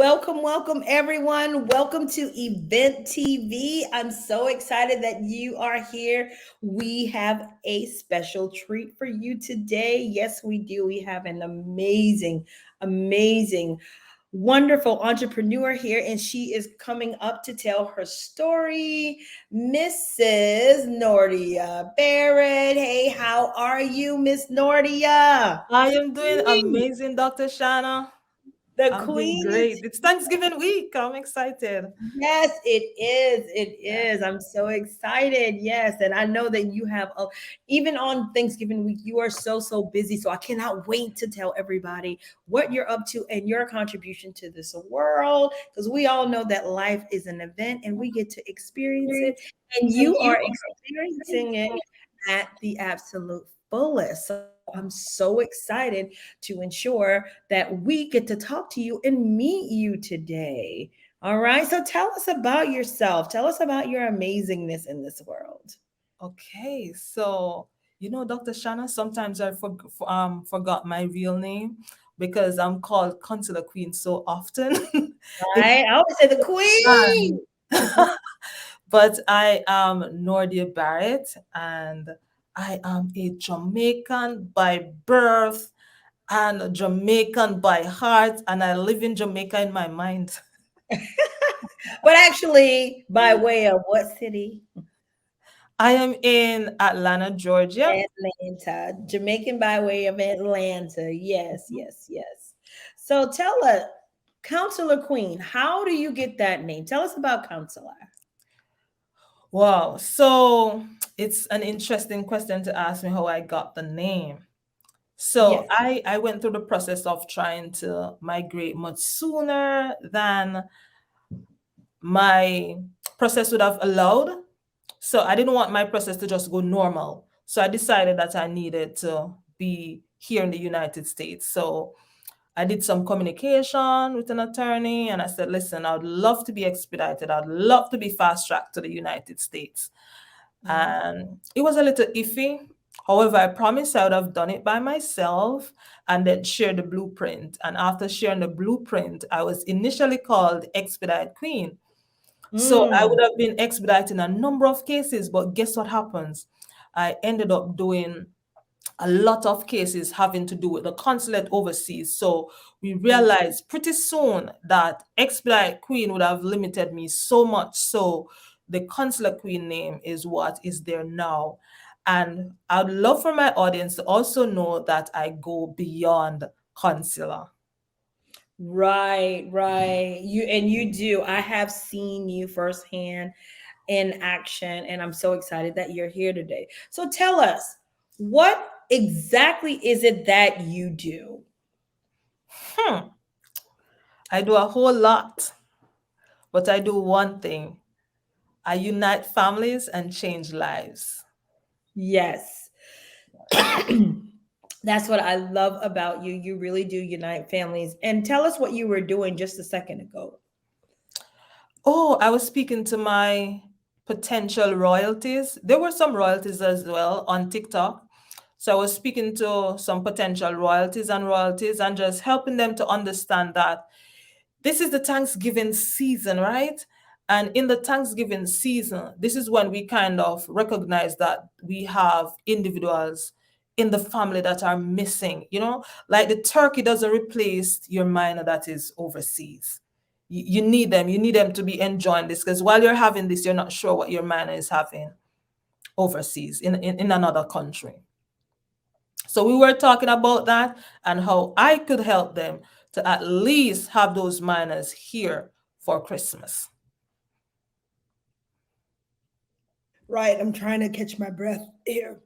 Welcome, everyone. Welcome to Event TV. I'm so excited that you are here. We have a special treat for you today. Yes, we do. We have an amazing, wonderful entrepreneur here, and she is coming up to tell her story. Mrs. Nordia Barrett. Hey, how are you, Miss Nordia? I am doing amazing, Dr. Shana. The I'm doing queen is great. It's Thanksgiving week. I'm excited. Yes, it is. It Yeah. is. I'm so excited. Yes. And I know that you have, even on Thanksgiving week, you are so busy. So I cannot wait to tell everybody what you're up to and your contribution to this world. Because we all know that life is an event and we get to experience it. And And you you are experiencing it at the absolute fullest. So I'm so excited to ensure that we get to talk to you and meet you today. All right. So tell us about yourself. Tell us about your amazingness in this world. okay. Dr. Shana, sometimes I forgot my real name because I'm called Consular Queen so often. It's Right. I always say the queen. fun. But I am Nordia Barrett and I am a Jamaican by birth and Jamaican by heart, and I live in Jamaica in my mind. But actually, by way of what city? I am in Atlanta, Georgia. Atlanta. Jamaican by way of Atlanta. Yes. So tell us, Counselor Queen, how do you get that name? Tell us about Counselor. Wow. So it's an interesting question to ask me how I got the name. So Yes. I went through the process of trying to migrate much sooner than my process would have allowed. So I didn't want my process to just go normal. So I decided that I needed to be here in the United States. So I did some communication with an attorney and I said, listen, I would love to be expedited. I'd love to be fast tracked to the United States. Mhm. And it was a little iffy. However, I promised I would have done it by myself and then share the blueprint. And after sharing the blueprint, I was initially called Expedite Queen. So I Mm. would have been expediting a number of cases, but guess what happens? I ended up doing a lot of cases having to do with the consulate overseas. So we realized pretty soon that expedite queen would have limited me so much. So the consular queen name is what is there now. And I'd love for my audience to also know that I go beyond consular. Right. You do. I have seen you firsthand in action, and I'm so excited that you're here today. So tell us, what exactly is it that you do? Hmm. I do a whole lot, but I do one thing. I unite families and change lives. Yes. That's what I love about you. You really do unite families. And tell us what you were doing just a second ago. Oh, I was speaking to my potential royalties. There were some royalties as well on TikTok. So I was speaking to some potential royalties and just helping them to understand that this is the Thanksgiving season, right? And in the Thanksgiving season, this is when we kind of recognize that we have individuals in the family that are missing, like the turkey doesn't replace your minor that is overseas. You need them. You need them to be enjoying this because while you're having this, you're not sure what your minor is having overseas in another country. So we were talking about that and how I could help them to at least have those minors here for Christmas. Right. I'm trying to catch my breath here.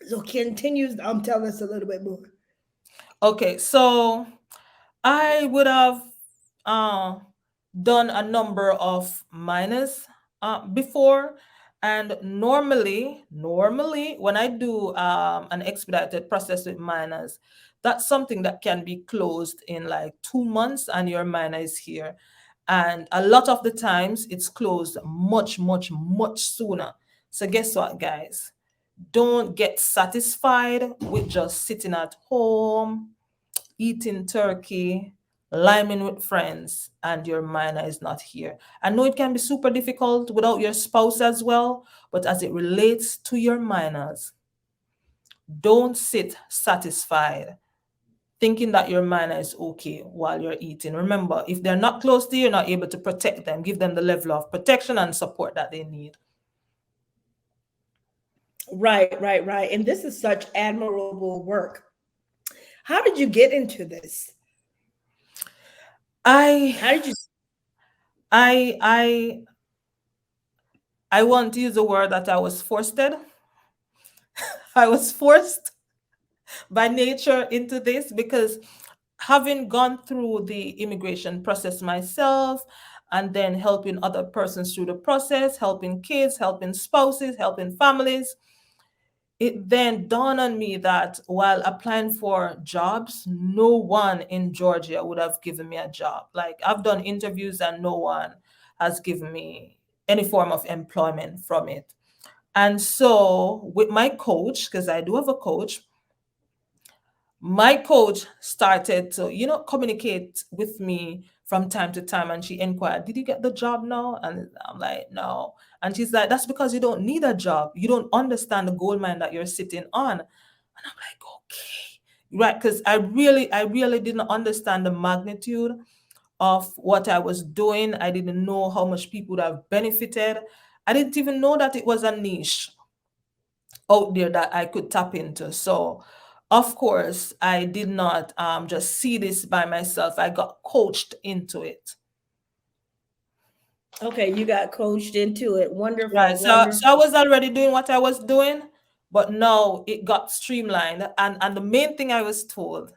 So continues. Tell us a little bit more. Okay, so I would have uh, done a number of minors before, and normally when I do an expedited process with minors, that's something that can be closed in like 2 months, and your minor is here. And a lot of the times, it's closed much sooner. So guess what, guys? Don't get satisfied with just sitting at home eating turkey. liming with friends, and your minor is not here. I know it can be super difficult without your spouse as well, but as it relates to your minors, don't sit satisfied thinking that your minor is okay while you're eating. Remember, if they're not close to you, you're not able to protect them, give them the level of protection and support that they need. Right, right, right. And this is such admirable work. How did you get into this? I How did you? I I I want to use the word that I was forced. I was forced by nature into this because having gone through the immigration process myself and then helping other persons through the process, helping kids, helping spouses, helping families, it then dawned on me that while applying for jobs, no one in Georgia would have given me a job. Like I've done interviews and no one has given me any form of employment from it. And so with my coach, because I do have a coach, my coach started to, communicate with me from time to time. And she inquired, "Did you get the job now?" And I'm like, "No." And she's like, "That's because you don't need a job. You don't understand the gold mine that you're sitting on." And I'm like, "Okay." Right. Because I really didn't understand the magnitude of what I was doing. I didn't know how much people would have benefited. I didn't even know that it was a niche out there that I could tap into. So, of course, I did not just see this by myself. I got coached into it. Okay, you got coached into it. Right. Wonderful, So I wonderful. was already doing what I was doing, but now it got streamlined. And the main thing I was told,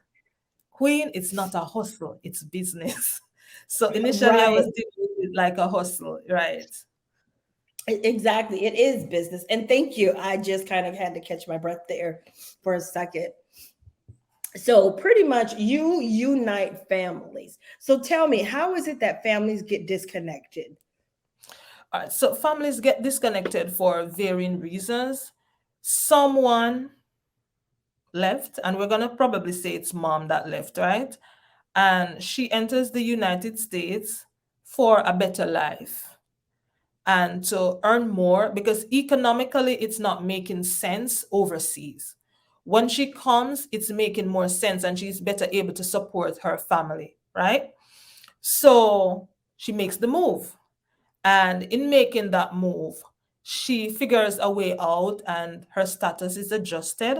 Queen, it's not a hustle, it's business. So initially I was Right. doing it like a hustle, right? Exactly. It is business. And thank you. I just kind of had to catch my breath there for a second. So pretty much you unite families. So tell me, how is it that families get disconnected? All right. So families get disconnected for varying reasons. Someone left, and we're going to probably say it's mom that left, right? And she enters the United States for a better life and to earn more because economically it's not making sense overseas. When she comes, it's making more sense and she's better able to support her family, right? So she makes the move. And in making that move, she figures a way out and her status is adjusted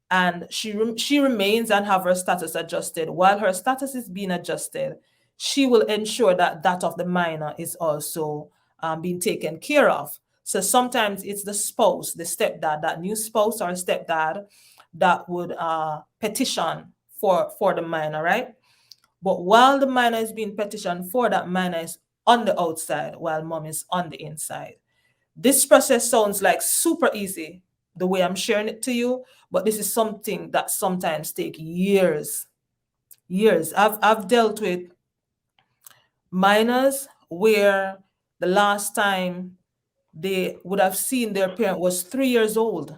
and she remains and have her status adjusted. While her status is being adjusted, she will ensure that that of the minor is also being taken care of. So sometimes it's the spouse, the stepdad, that new spouse or stepdad that would petition for the minor, right? But while the minor is being petitioned for, that minor is on the outside while mom is on the inside. This process sounds like super easy the way I'm sharing it to you, but this is something that sometimes take years. Years. I've dealt with minors where the last time they would have seen their parent was 3 years old.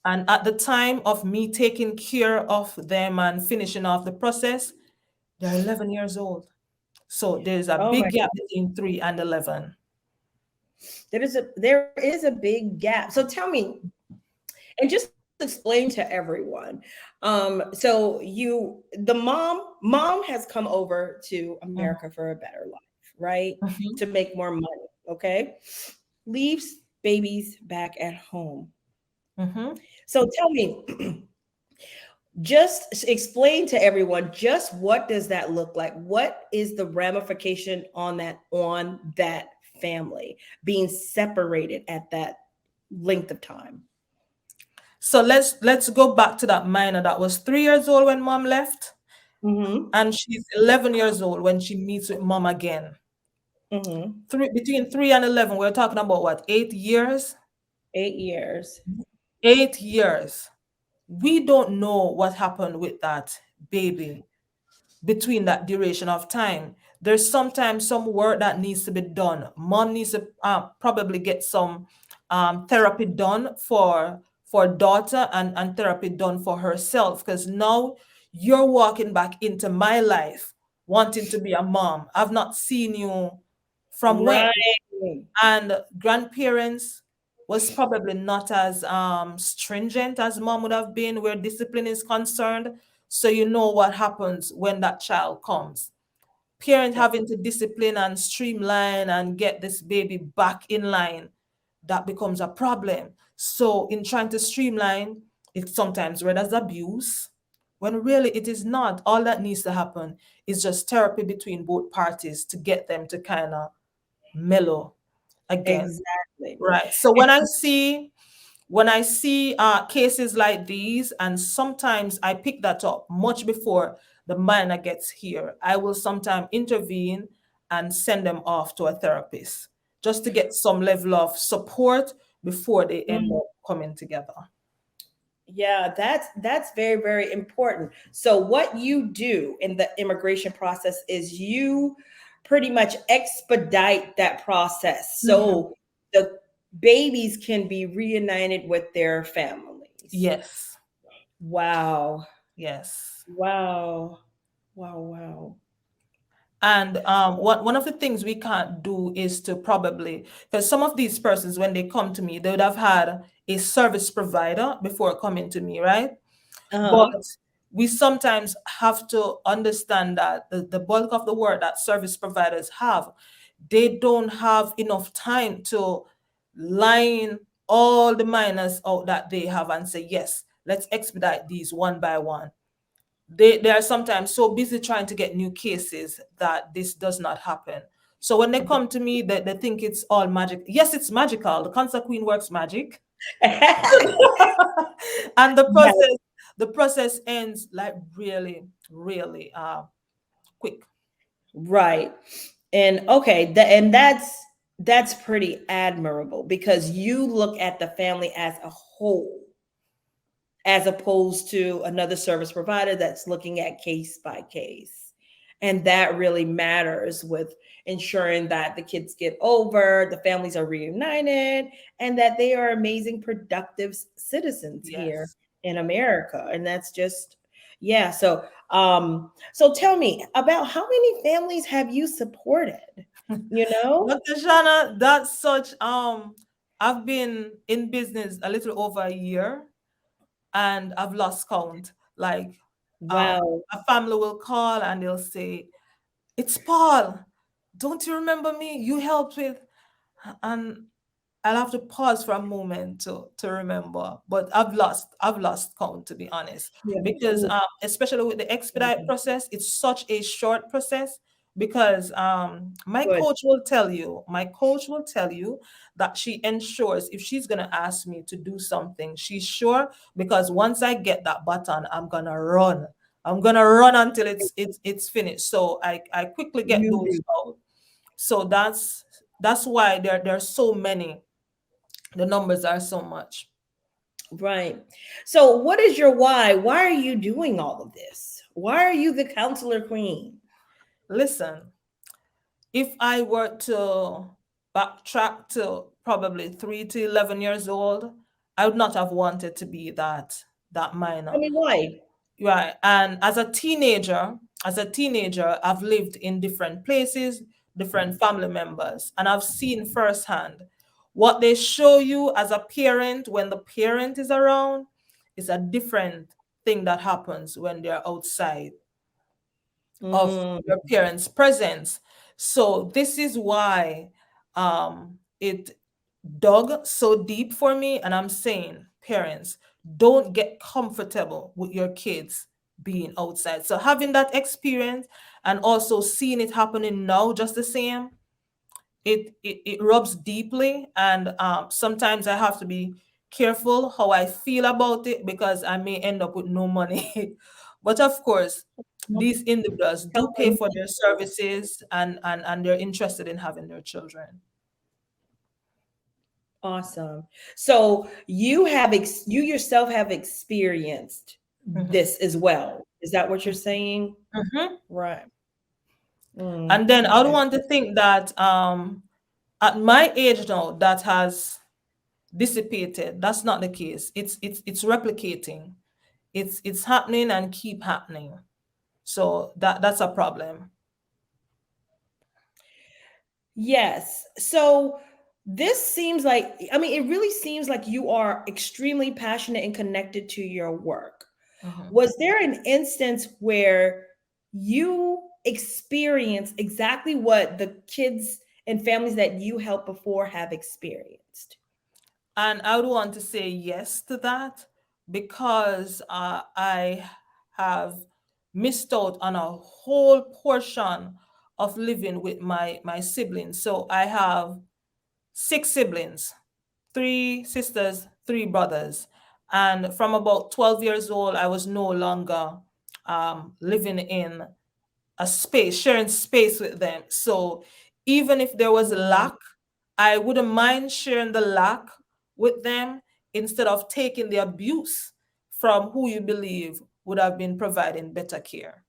And at the time of me taking care of them and finishing off the process, they're 11 years old. So there's a Oh my big gap God. between 3 and 11. There is a big gap. So tell me, and just explain to everyone. So the mom has come over to Mhm, America for a better life, right? To mhm, make more money. Okay. Leaves babies back at home. mhm. So tell me, just explain to everyone, just what does that look like? What is the ramification on that family being separated at that length of time? So let's go back to that minor that was 3 years old when mom left, Mm-hmm. and she's 11 years old when she meets with mom again. Mm-hmm. Between 3 and 11, we're talking about what, 8 years? 8 years. 8 years. We don't know what happened with that baby between that duration of time. There's sometimes some work that needs to be done. Mom needs to probably get some therapy done for daughter and therapy done for herself because now you're walking back into my life. wanting to be a mom. I've not seen you from when? Right. And grandparents was probably not as stringent as mom would have been where discipline is concerned. So you know what happens when that child comes. Parent having to discipline and streamline and get this baby back in line, that becomes a problem. So in trying to streamline, it's sometimes read as abuse, when really it is not. All that needs to happen is just therapy between both parties to get them to kind of mellow again. Exactly. Right. So when I see cases like these, and sometimes I pick that up much before the minor gets here, I will sometimes intervene and send them off to a therapist just to get some level of support before they end Mm, up coming together. yeah, that's very, very important. So what you do in the immigration process is you pretty much expedite that process Mhm. so the babies can be reunited with their families. Yes. Wow. Yes. Wow. Wow. Wow. And one of the things we can't do is to probably, because some of these persons, when they come to me, they would have had a service provider before coming to me, right? But Uh-huh. we sometimes have to understand that the bulk of the work that service providers have, they don't have enough time to line all the minors out that they have and say, yes, let's expedite these one by one. They are sometimes so busy trying to get new cases that this does not happen. So when they come to me, they think it's all magic. Yes, it's magical. The cancer queen works magic. And Yes, the process ends like really, really quick. right. And okay, and that's pretty admirable because you look at the family as a whole as opposed to another service provider that's looking at case by case. And that really matters with ensuring that the kids get over, the families are reunited, and that they are amazing, productive citizens here Yes. in America. And that's just, yeah. So tell me about how many families have you supported? You know? Dr. Shana, that's such I've been in business a little over a year and I've lost count. Like um Wow. a family will call and they'll say, "It's Paul. Don't you remember me? You helped with," and I'll have to pause for a moment to remember, but I've lost count, to be honest, Yeah. because Ooh, especially with the expedite process, it's such a short process. Because good. my coach will tell you that she ensures if she's gonna ask me to do something, she's sure, because once I get that button, I'm gonna run. I'm gonna run until it's finished. So I quickly get You those do. out. So that's why there are so many, the numbers are so much. Right. So, what is your why? Why are you doing all of this? Why are you the counselor queen? Listen, if I were to backtrack to probably 3 to 11 years old, I would not have wanted to be that Tell minor. me why. Right. And as a teenager, I've lived in different places, different family members, and I've seen firsthand what they show you as a parent when the parent is around is a different thing that happens when they're outside of Mm, your parents' presence. So this is why it dug so deep for me. And I'm saying, parents, don't get comfortable with your kids being outside. So having that experience and also seeing it happening now just the same, it rubs deeply. And sometimes I have to be careful how I feel about it because I may end up with no money. But of course, these individuals do pay telling for me. their services, and they're interested in having their children. Awesome. So, you yourself have experienced Mhm. this as well. Is that what you're saying? Mhm. Right. And then I would Okay. want to think that at my age now, that has dissipated. That's not the case. It's replicating. It's happening and keep happening. So that's a problem. Yes. So this seems like, I mean, it really seems like you are extremely passionate and connected to your work. Mhm. Was there an instance where you experienced exactly what the kids and families that you helped before have experienced? And I would want to say yes to that because I have missed out on a whole portion of living with my siblings. So I have six siblings, three sisters, three brothers. And from about 12 years old, I was no longer living in a space, sharing space with them. So even if there was a Mm, lack, I wouldn't mind sharing the lack with them instead of taking the abuse from who you believe would have been providing better care.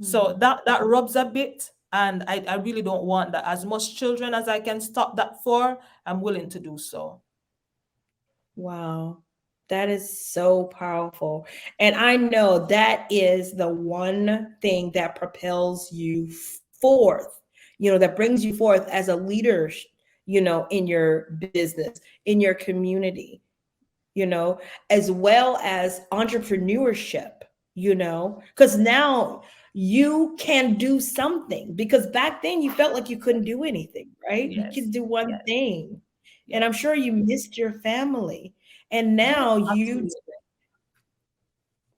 So mm. that rubs a bit, and I really don't want that. As much children as I can stop that for, I'm willing to do so. Wow. That is so powerful. And I know that is the one thing that propels you forth, that brings you forth as a leader, in your business, in your community, you know, as well as entrepreneurship, because now you can do something, because back then you felt like you couldn't do anything, right? You Yes, could do one yes, thing. And I'm yes, sure you missed your family. And yes, now you, absolutely.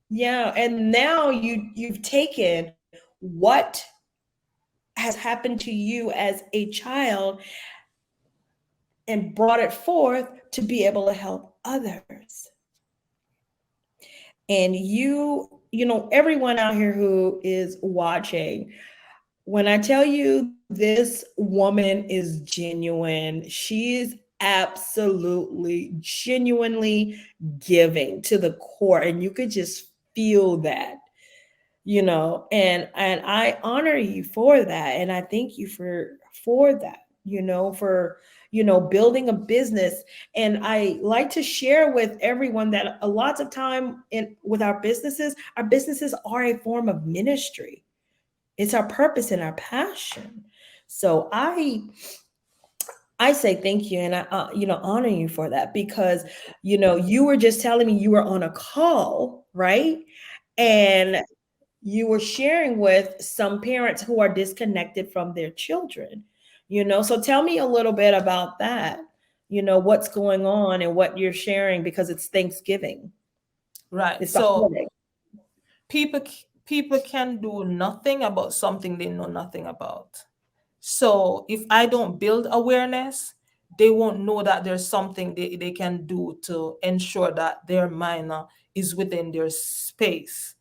yeah, and now you've taken what has happened to you as a child and brought it forth to be able to help others. And everyone out here who is watching, when I tell you this woman is genuine, she is absolutely genuinely giving to the core, and you could just feel that, and I honor you for that, and I thank you for that, for building a business. And I like to share with everyone that a lots of time in with our businesses are a form of ministry. It's our purpose and our passion. So I say thank you, and I honor you for that, because you were just telling me you were on a call, right? Yes. And you were sharing with some parents who are disconnected from their children. So tell me a little bit about that. What's going on and what you're sharing, because it's Thanksgiving. Right. It's the So holiday. people can do nothing about something they know nothing about. So if I don't build awareness, they won't know that there's something they can do to ensure that their minor is within their space.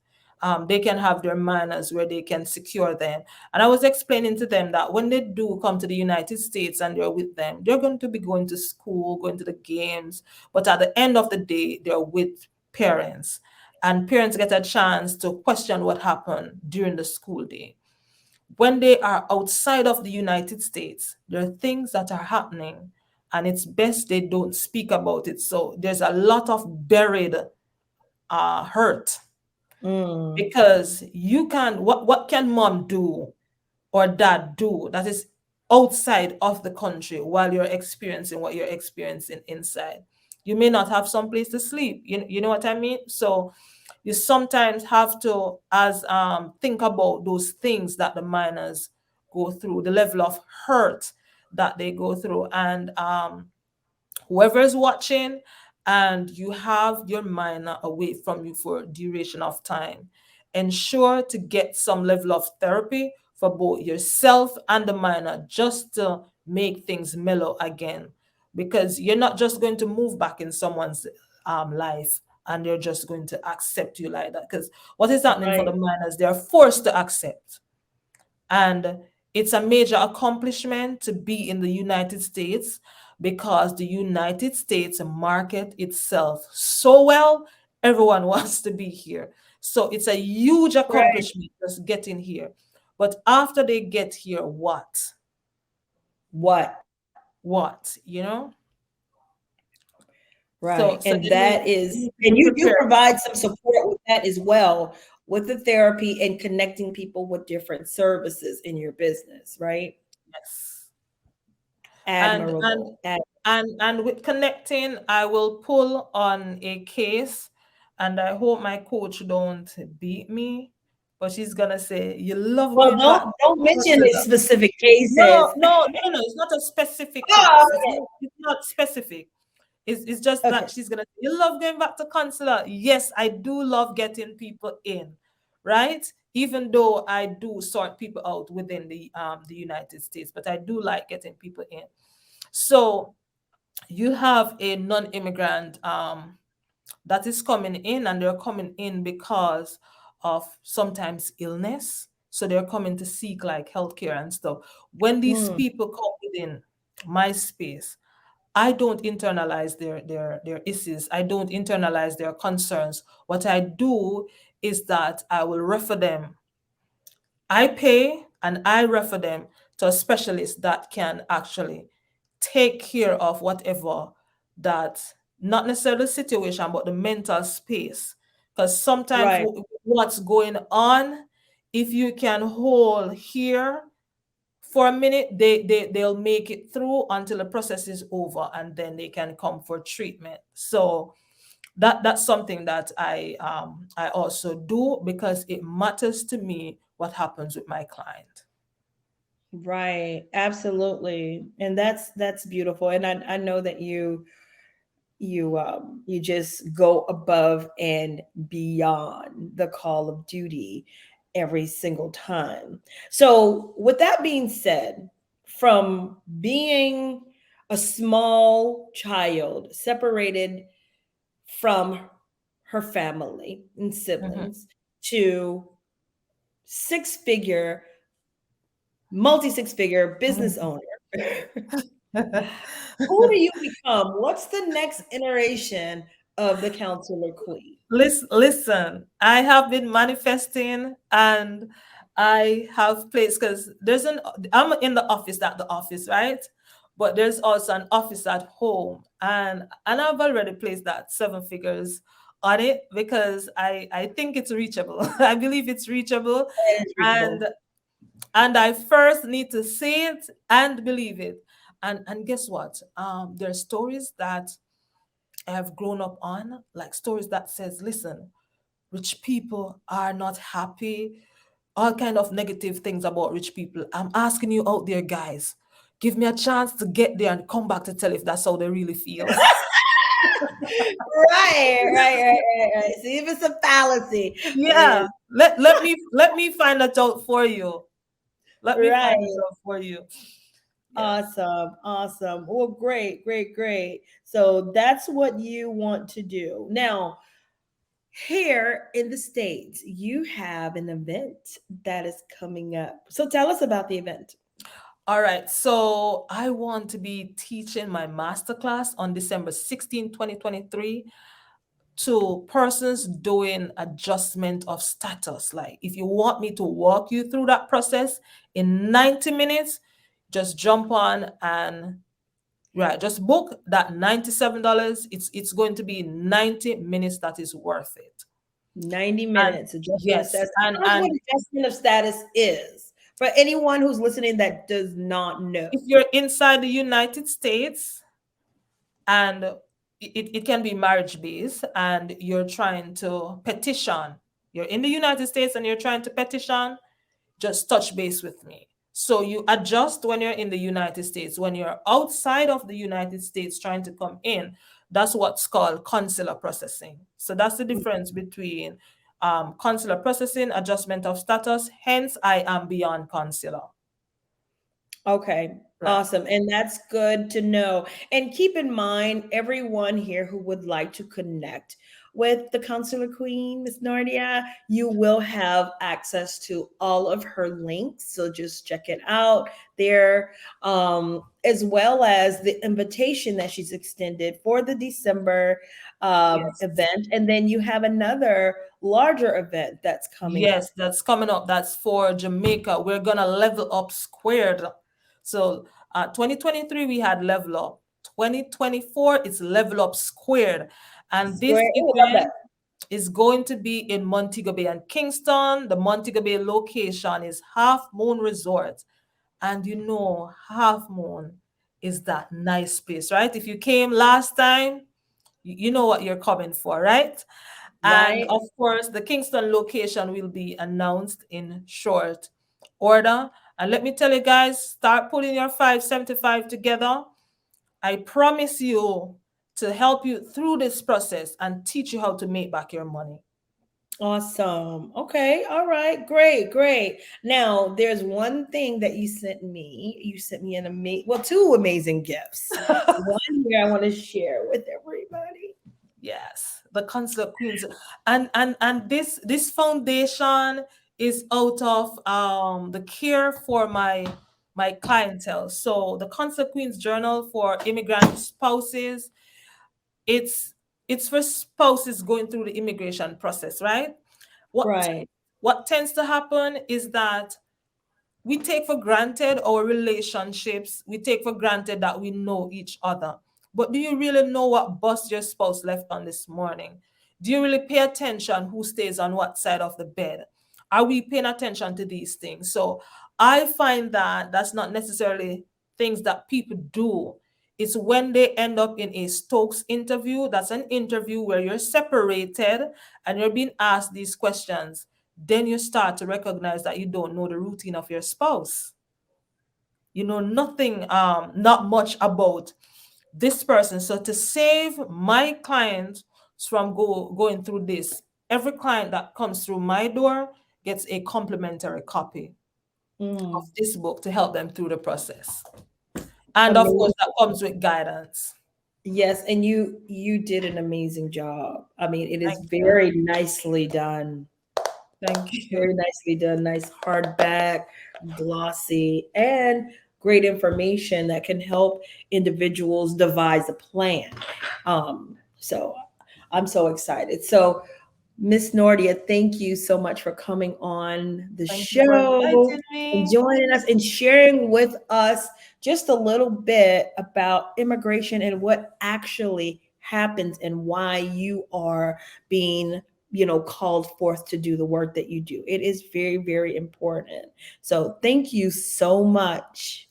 They can have their minors where they can secure them. And I was explaining to them that when they do come to the United States and they're with them, they're going to be going to school, going to the games, but at the end of the day, they're with parents. And parents get a chance to question what happened during the school day. When they are outside of the United States, there are things that are happening, and it's best they don't speak about it. So there's a lot of buried hurt, Mm, because you can what can mom do or dad do that is outside of the country while you're experiencing what you're experiencing inside? You may not have some place to sleep. You know what I mean? So you sometimes have to as think about those things that the minors go through, the level of hurt that they go through. And whoever is watching and you have your minor away from you for a duration of time, ensure to get some level of therapy for both yourself and the minor, just to make things mellow again, because you're not just going to move back in someone's life and they're just going to accept you like that. Because what is happening for the right. minors, they're forced to accept. And it's a major accomplishment to be in the United States, because the United States market itself so well. Everyone wants to be here. So it's a huge Right. accomplishment just getting here. But after they get here, what? What? What? You know? Right. So And they that they is, need to be and you prepared. provide some support with that as well, with the therapy and connecting people with different services in your business, right? Yes. And Admirable. and with connecting, I will pull on a case, and I hope my coach don't beat me, but she's gonna say, "You love Well, going back don't to mention the Consular." specific No, cases. no, no, no. It's not a specific Oh, case. It's not specific. It's just okay. that she's gonna say, "You love going back to Consular." Yes, I do love getting people in, right? Even though I do sort people out within the United States, but I do like getting people in. So you have a non-immigrant that is coming in, and they're coming in because of sometimes illness. So they're coming to seek like healthcare and stuff. When these Mm, people come within my space, I don't internalize their issues. I don't internalize their concerns. What I do is that I will refer them. I pay and I refer them to a specialist that can actually take care of whatever that, not necessarily the situation, but the mental space. Because sometimes right. what's going on, if you can hold here for a minute, they'll make it through until the process is over, and then they can come for treatment. So that's something that I also do because it matters to me what happens with my client. Right. Absolutely. And that's beautiful. And I know that you just go above and beyond the call of duty every single time. So with that being said, from being a small child separated from her family and Mhm. siblings to six figure, multi six figure business owner. Who do you become? What's the next iteration of the counselor queen? Listen, I have been manifesting, and I have placed, because I'm in the office at the office, right? But there's also an office at home, and I've already placed that 7 figures on it because I think it's reachable. I believe it's reachable, That is and reachable. I first need to see it and believe it. And guess what? There are stories that I have grown up on, like stories that says, listen, rich people are not happy, all kind of negative things about rich people. I'm asking you out there, guys, give me a chance to get there and come back to tell if that's how they really feel. Right. See if it's a fallacy. Yeah, It's let me find that out for you. Let me find it right. out for you. Yes. Awesome. Awesome. Well, great. So that's what you want to do. Now, here in the States, you have an event that is coming up. So tell us about the event. All right. So I want to be teaching my masterclass on December 16, 2023, to persons doing adjustment of status. Like, if you want me to walk you through that process in 90 minutes, just jump on and right, just book that $97. It's going to be 90 minutes that is worth it. 90 And minutes adjustment of yes, status. Tell us what and adjustment of status is for anyone who's listening that does not know. if you're inside the United States, and it can be marriage based, and you're trying to petition, you're in the United States and you're trying to petition, just touch base with me. So you adjust when you're in the United States. When you're outside of the United States trying to come in, that's what's called consular processing. So that's the difference between consular processing, adjustment of status. Hence, I am beyond consular. Okay, Right. awesome. And that's good to know. And keep in mind, everyone here who would like to connect with the Consular Queen, Miss Nordia, you will have access to all of her links. So just check it out there, as well as the invitation that she's extended for the December Yes. event. And then you have another larger event that's coming up. Yes, that's coming up. That's for Jamaica. We're gonna level up squared. So 2023 we had level up. 2024 is level up squared. And this Square. Oh, love that. event is going to be in Montego Bay and Kingston. The Montego Bay location is Half Moon Resort. And you know, Half Moon is that nice place, right? If you came last time, you know what you're coming for, right? And Right? of course, the Kingston location will be announced in short order. And let me tell you guys, start putting your 575 together. I promise you to help you through this process and teach you how to make back your money. Awesome. Okay. All right. Great. Great. Now, there's one thing that you sent me. You sent me two amazing gifts. One here I want to share with everybody. Yes, the Consular Queens, and this foundation is out of the care for my clientele. So the Consular Queens Journal for immigrant spouses, it's it's for spouses going through the immigration process, right? What Right. what tends to happen is that we take for granted our relationships. We take for granted that we know each other. But do you really know what bus your spouse left on this morning? Do you really pay attention who stays on what side of the bed? Are we paying attention to these things? So I find that that's not necessarily things that people do. It's when they end up in a Stokes interview. That's an interview where you're separated and you're being asked these questions. Then you start to recognize that you don't know the routine of your spouse. You know nothing, not much about this person. So to save my clients from going through this, every client that comes through my door gets a complimentary copy of Mm, this book to help them through the process. And of course, amazing. that comes with guidance. Yes, and you did an amazing job. I mean, it is Thank you. very nicely done. Thank Very you. nicely done. Nice hardback, glossy, and great information that can help individuals devise a plan. So I'm so excited. So Miss Nordia, thank you so much for coming on the Thank you for show inviting and me. joining us and sharing with us just a little bit about immigration and what actually happens and why you are being, called forth to do the work that you do. It is very, very important. So thank you so much.